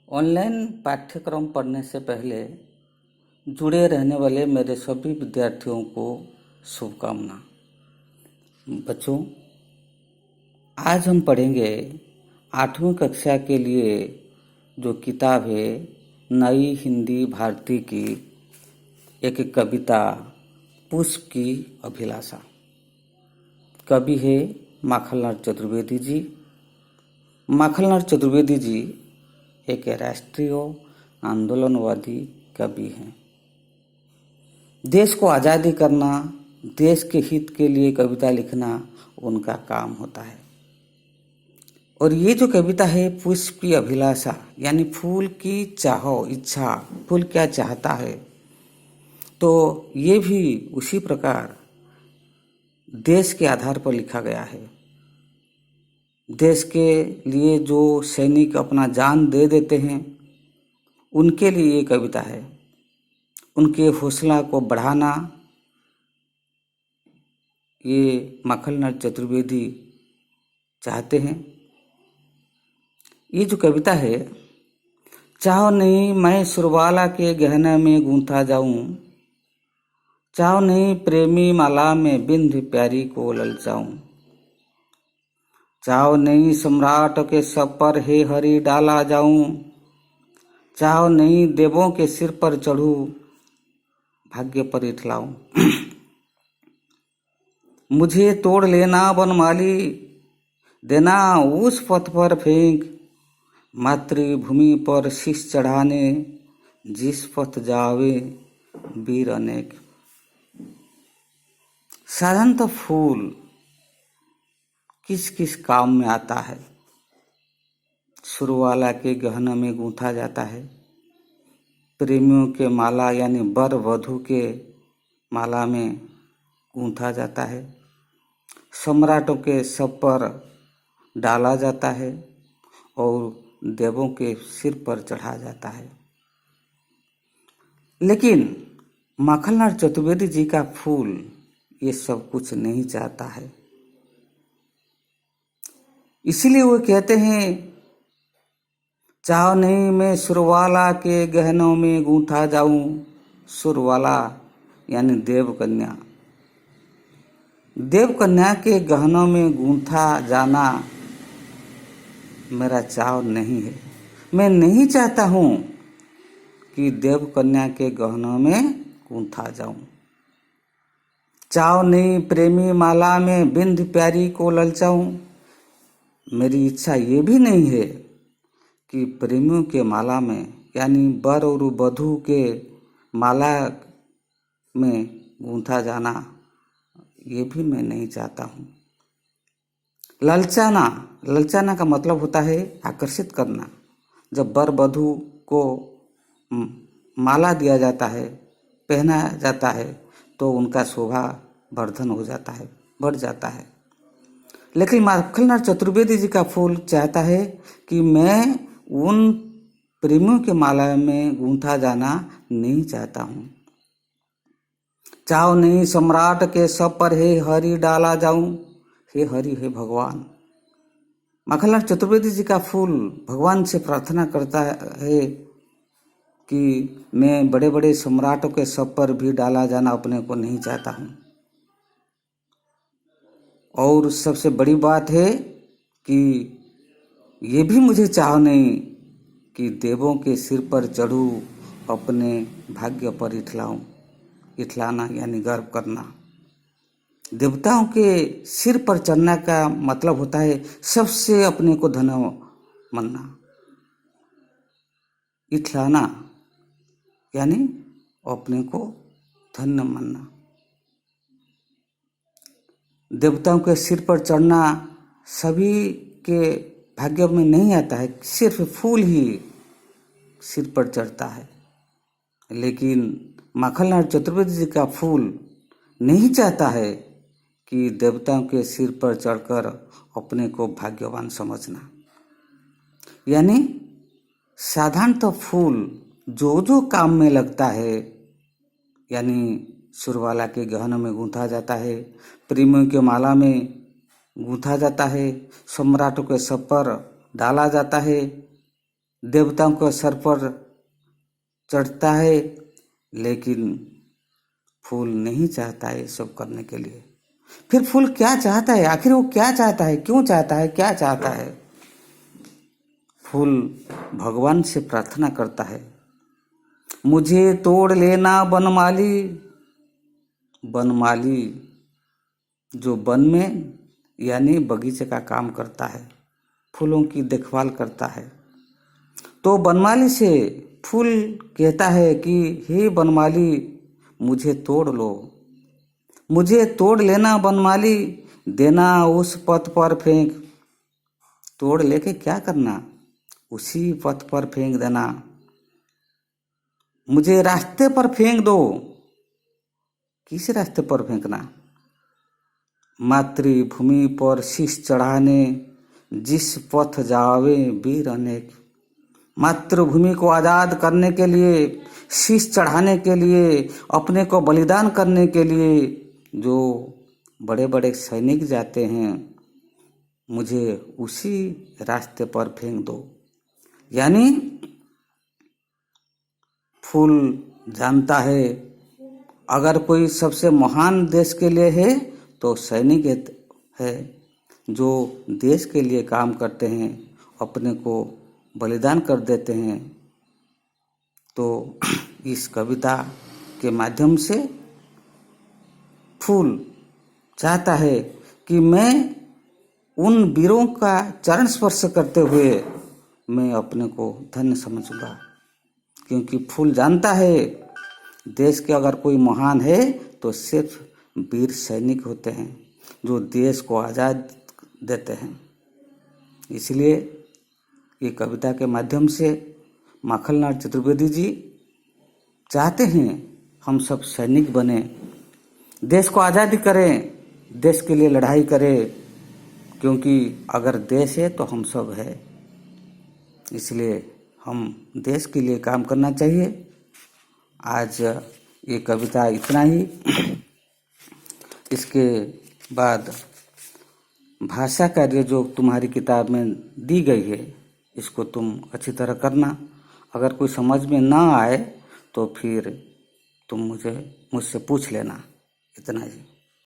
Online पाठ्यक्रम पढ़ने से पहले जुड़े रहने वाले मेरे सभी विद्यार्थियों को शुभकामना। बच्चों, आज हम पढ़ेंगे 8वीं कक्षा के लिए जो किताब है नई हिंदी भारती की एक कविता पुष्प की अभिलाषा। कवि है माखनलाल चतुर्वेदी जी। माखनलाल चतुर्वेदी जी एक राष्ट्रीय आंदोलनवादी कवि हैं। देश को आज़ादी करना, देश के हित के लिए कविता लिखना उनका काम होता है। और ये जो कविता है पुष्प की अभिलाषा यानी फूल की चाहो इच्छा, फूल क्या चाहता है, तो ये भी उसी प्रकार देश के आधार पर लिखा गया है। देश के लिए जो सैनिक अपना जान दे देते हैं उनके लिए ये कविता है। उनके हौसला को बढ़ाना ये माखनलाल चतुर्वेदी चाहते हैं। ये जो कविता है, चाहो नहीं मैं सुरवाला के गहने में गूंथा जाऊं, चाहो नहीं प्रेमी माला में बिंद प्यारी को ललचाऊं, चाहो नहीं सम्राट के सब पर हे हरि डाला जाऊं, चाहो नहीं देवों के सिर पर चढ़ूं, भाग्य पर इठलाऊं। मुझे तोड़ लेना बनमाली, देना उस पथ पर फेंक, मातृभूमि पर शीश चढ़ाने जिस पथ जावे वीर अनेक। साधारणतः फूल किस किस काम में आता है? सुरवाला के गहने में गूंथा जाता है, प्रेमियों के माला यानी वर वधू के माला में गूंथा जाता है, सम्राटों के सब पर डाला जाता है और देवों के सिर पर चढ़ा जाता है। लेकिन माखनलाल चतुर्वेदी जी का फूल ये सब कुछ नहीं चाहता है। इसीलिए वो कहते हैं, चाहो नहीं मैं सुरवाला के गहनों में गूंथा जाऊं। सुरवाला यानी देवकन्या, देवकन्या के गहनों में गूंथा जाना मेरा चाव नहीं है। मैं नहीं चाहता हूं कि देवकन्या के गहनों में गूंथा जाऊं। चाव नहीं प्रेमी माला में बिंद प्यारी को ललचाऊं। मेरी इच्छा ये भी नहीं है कि प्रेमियों के माला में यानी वर और वधू के माला में गूंथा जाना, ये भी मैं नहीं चाहता हूँ। ललचाना, ललचाना का मतलब होता है आकर्षित करना। जब वर वधू को माला दिया जाता है, पहनाया जाता है, तो उनका शोभा वर्धन हो जाता है, बढ़ जाता है। लेकिन माखनलाल चतुर्वेदी जी का फूल चाहता है कि मैं उन प्रेमियों के माला में गूंथा जाना नहीं चाहता हूँ। चाहो नहीं सम्राट के सब पर हे हरि डाला जाऊं। हे हरि, हे भगवान। माखनलाल चतुर्वेदी जी का फूल भगवान से प्रार्थना करता है कि मैं बड़े बड़े सम्राटों के सब पर भी डाला जाना अपने को नहीं चाहता हूँ। और सबसे बड़ी बात है कि ये भी मुझे चाह नहीं कि देवों के सिर पर चढ़ूं, अपने भाग्य पर इठलाऊं। इठलाना यानी गर्व करना। देवताओं के सिर पर चढ़ना का मतलब होता है सबसे अपने को धन्य मानना। इठलाना यानी अपने को धन्य मानना। देवताओं के सिर पर चढ़ना सभी के भाग्य में नहीं आता है, सिर्फ फूल ही सिर पर चढ़ता है। लेकिन माखनलाल चतुर्वेदी जी का फूल नहीं चाहता है कि देवताओं के सिर पर चढ़कर अपने को भाग्यवान समझना। यानी साधारणतः फूल जो जो काम में लगता है, यानी सुरवाला के गहनों में गूंथा जाता है, प्रेमियों के माला में गूंथा जाता है, सम्राटों के सब पर डाला जाता है, देवताओं के सर पर चढ़ता है, लेकिन फूल नहीं चाहता है ये सब करने के लिए। फिर फूल क्या चाहता है? आखिर वो क्या चाहता है, क्यों चाहता है, क्या चाहता है? फूल भगवान से प्रार्थना करता है, मुझे तोड़ लेना बनमाली। बनमाली जो वन में यानी बगीचे का काम करता है, फूलों की देखभाल करता है। तो बनमाली से फूल कहता है कि हे बनमाली, मुझे तोड़ लो, मुझे तोड़ लेना बनमाली, देना उस पथ पर फेंक। तोड़ लेके क्या करना? उसी पथ पर फेंक देना। मुझे रास्ते पर फेंक दो। किस रास्ते पर फेंकना? मातृभूमि पर शीश चढ़ाने, जिस पथ जावे वीर अनेक। मातृभूमि को आज़ाद करने के लिए, शीश चढ़ाने के लिए, अपने को बलिदान करने के लिए जो बड़े बड़े सैनिक जाते हैं, मुझे उसी रास्ते पर फेंक दो। यानी फूल जानता है अगर कोई सबसे महान देश के लिए है तो सैनिक है, जो देश के लिए काम करते हैं, अपने को बलिदान कर देते हैं। तो इस कविता के माध्यम से फूल चाहता है कि मैं उन वीरों का चरण स्पर्श करते हुए मैं अपने को धन्य समझूंगा, क्योंकि फूल जानता है देश के अगर कोई महान है तो सिर्फ वीर सैनिक होते हैं जो देश को आज़ाद देते हैं। इसलिए ये कविता के माध्यम से माखनलाल चतुर्वेदी जी चाहते हैं हम सब सैनिक बने, देश को आज़ादी करें, देश के लिए लड़ाई करें, क्योंकि अगर देश है तो हम सब है। इसलिए हम देश के लिए काम करना चाहिए। आज ये कविता इतना ही। इसके बाद भाषा कार्य जो तुम्हारी किताब में दी गई है, इसको तुम अच्छी तरह करना। अगर कोई समझ में ना आए तो फिर तुम मुझसे पूछ लेना। इतना ही।